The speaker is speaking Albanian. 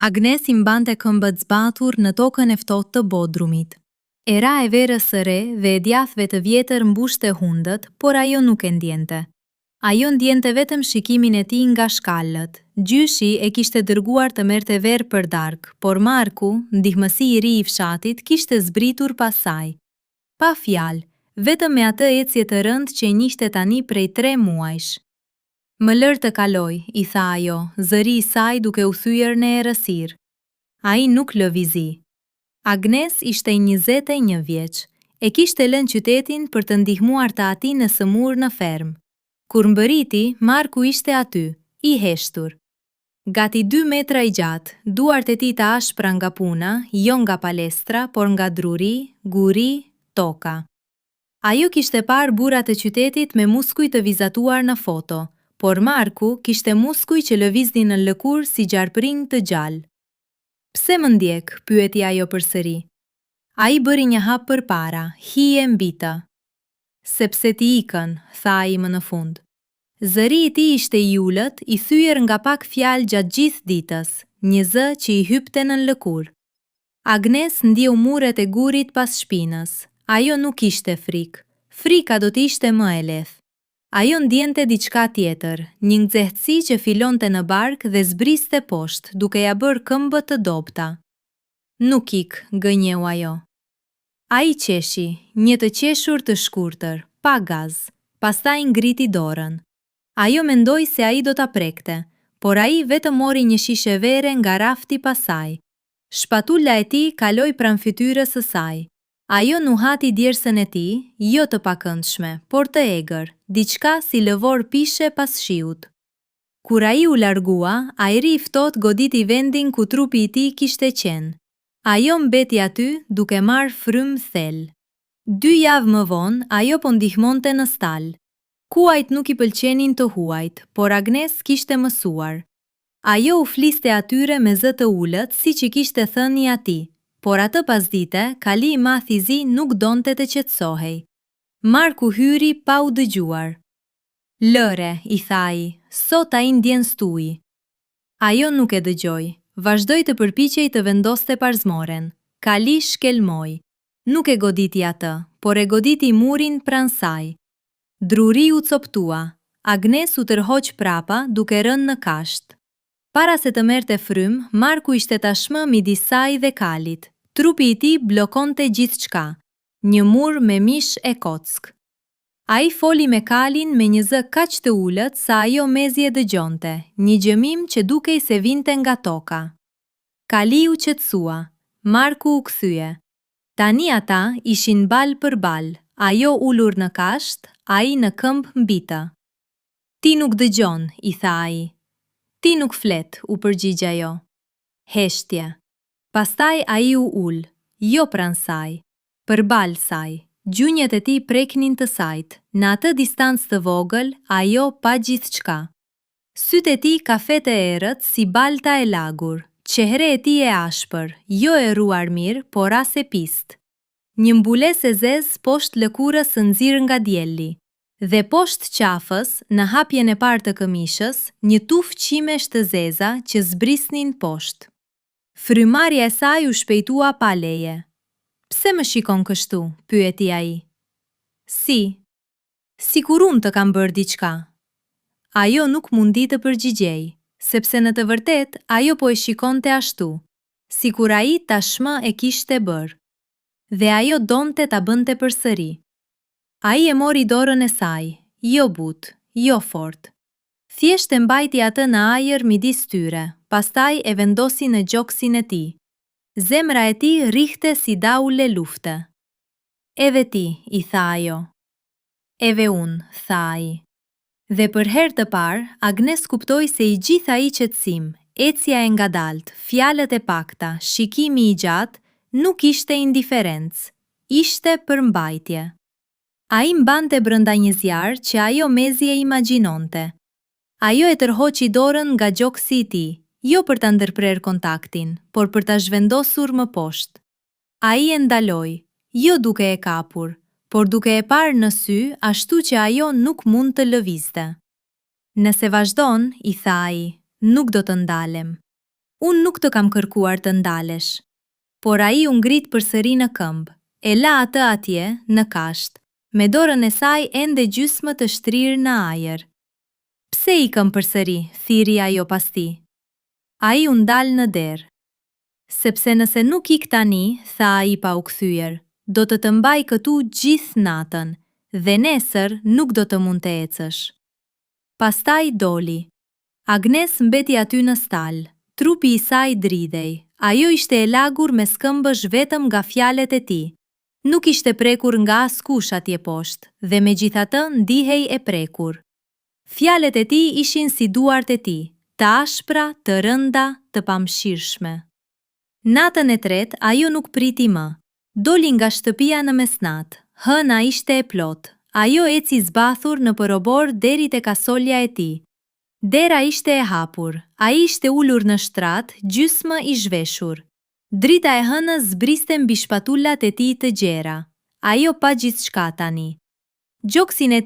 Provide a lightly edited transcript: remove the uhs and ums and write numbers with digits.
Agnes i mbante këmbët zbatur në tokën e ftohtë të Bodrumit. Era e verës së re dhe e djathëve të vjetër mbushte hundët, por ajo nuk e ndjente. Ajo ndjente vetëm shikimin e tij nga shkallët. Gjyshi e kishte dërguar të merrte verë për darkë, por Marku, ndihmësi i ri i fshatit, kishte zbritur pas saj. Pa fjalë, vetëm me atë ecje të rëndë që i njihte tani prej 3 muajsh. Më lër të kaloj, i tha ajo, zëri i saj duke u thyer në errësirë. Ai nuk lëvizi. Agnes ishte 21 vjeç. E kishte lënë qytetin për të ndihmuar të ati në sëmurë në fermë. Kur mbëriti, Marku ishte aty, i heshtur. Gati 2 metra i gjatë, duart e tij të ashpra nga puna, jo nga palestra, por nga druri, guri, toka. Ajo kishte parë burrat e qytetit me muskuj të vizatuar në foto, por Marku kishte muskuj që lëviznin në lëkurë si gjarprinj të gjallë. Pse më ndjek, pyeti ajo përsëri. Ai bëri një hap përpara, hije mbi të. Sepse ti ikën, tha ai më në fund. Zëri i tij ishte i ulët, i thyer nga pak fjalë gjatë gjithë ditës, një zë që i hypte në lëkurë. Agnes ndiu muret e gurit pas shpinës. Ajo nuk ishte frikë. Frika do të ishte më e lehtë. Ajo ndjente diçka tjetër, një nxehtësi që filonte në bark dhe zbriste poshtë, duke ja bërë këmbët të dobta. Nuk ik, gënjeu ajo. Ai qeshi, një të qeshur të shkurtër, pa gaz, pastaj ngriti dorën. Ajo mendoi se ai do ta prekte, por ai vetëm mori një shishe vere nga rafti pas saj. Shpatulla e tij kaloi pranë fytyrës së saj. Ajo nuhati djersën e tij, jo të pakëndshme, por të egër, diçka si lëvor pishe pas shiut. Kur ai u largua, ajri i ftohtë goditi vendin ku trupi i tij kishte qenë. Ajo mbeti aty duke marrë frymë thellë. 2 javë më vonë, ajo po ndihmonte në stal. Kuajt nuk i pëlqenin të huajt, por Agnes kishte mësuar. Ajo u fliste atyre me zë të ulët, siç i kishte thënë i atij, por atë pasdite, Kali i madh i zi nuk donte të qetësohej. Marku hyri pa u dëgjuar. Lëre, i tha ai, sot ai ndjen stuj. Ajo nuk e dëgjoi. Vazhdoi të përpiqej të vendoste parzmoren. Kali shkelmoi. Nuk e goditi atë, por e goditi murin pranë saj. Druri u coptua. Agnes u tërhoq prapa duke rënë në kasht. Para se të merrte frymë, Marku ishte tashmë midis saj dhe Kalit. Trupi i tij bllokonte gjithçka. Një mur me mish e kock. Ai foli me Kalin me një zë kaq të ulët sa ajo mezi e dëgjonte, një gjëmim që dukej se vinte nga toka. Kali u qetësua. Marku u kthye. Tani ata ishin bal për bal, ajo ulur në kasht, ai në këmbë mbi të. Ti nuk dëgjon, i tha ai. Ti nuk flet, u përgjigj ajo. Heshtje. Pastaj ai u ul, jo pranë saj, përballë saj. Gjunjët e tij preknin të sajt. Në atë distancë të vogël, ajo pa gjithçka. Sytë e tij kafete errët si balta e lagur. Çehre e tij e ashpër, jo e ruar mirë, por as e pist. Një mbulesë e zezë poshtë lëkurës së nxirr nga dielli. Dhe poshtë qafës, në hapjen e parë të këmishës, një tufë qimesh të zeza që zbrisnin poshtë. Frymarrja e saj u shpejtua pa leje. Pse më shikon kështu? Pyeti ai. Si? Sikur unë të kam bërë diçka. Ajo nuk mundi të përgjigjej, sepse në të vërtet ajo po e shikonte ashtu, sikur ai tashmë e kishte bërë. Dhe ajo donte ta bënte përsëri. Ai e mori dorën e saj, jo butë, jo fort. Thjesht e mbajti atë në ajër midis tyre, pastaj e vendosi në gjoksin e tij. Zemra e tij rrihte si daule lufte. Edhe ti, i tha ajo. Edhe unë, tha ai. Dhe për herë të parë, Agnes kuptoi se i gjithë ai qetësim, ecja e ngadaltë, fjalët e pakta, shikimi i gjatë, nuk ishte indiferencë, ishte përmbajtje. Ai mbante brenda një zjarr që ajo mezi e imagjinonte. Ajo e tërhoqi dorën nga gjoksi i tij, jo për ta ndërprer kontaktin, por për ta zhvendosur më poshtë. Ai e ndaloi, jo duke e kapur, por duke e parë në sy ashtu që ajo nuk mund të lëvizte. Nëse vazhdon, i tha ai, nuk do të ndalem. Unë nuk të kam kërkuar të ndalesh. Por ai u ngrit përsëri në këmbë, e la atë atje, në kasht, me dorën e saj ende gjysmë të shtrirë në ajër. Pse ikëm përsëri, thiri ajo pas tij. Ai u ndal në derë. Sepse nëse nuk ik tani, tha ai pa u kthyer, do të mbaj këtu gjithë natën, dhe nesër nuk do të mund të ecësh. Pastaj doli. Agnes mbeti aty në stal, trupi i saj dridhej, ajo ishte e lagur me skëmbësh vetëm nga fjalet e tij. Nuk ishte prekur nga askush atje poshtë, dhe megjithatë ndihej e prekur. Fjalet e tij ishin si duart e tij, të ashpra, të rënda, të pamëshirshme. Natën e tretë ajo nuk priti më. Doli nga shtëpia në mesnatë, hëna ishte e plotë. Ajo eci zbathur në përobor deri te kasolja e tij. Dera ishte e hapur, ai ishte ulur në shtrat, gjysmë i zhveshur. Drita e hënës zbriste mbi shpatullat e tij të gjera. Ajo pa gjithçka tani. Gjoksin e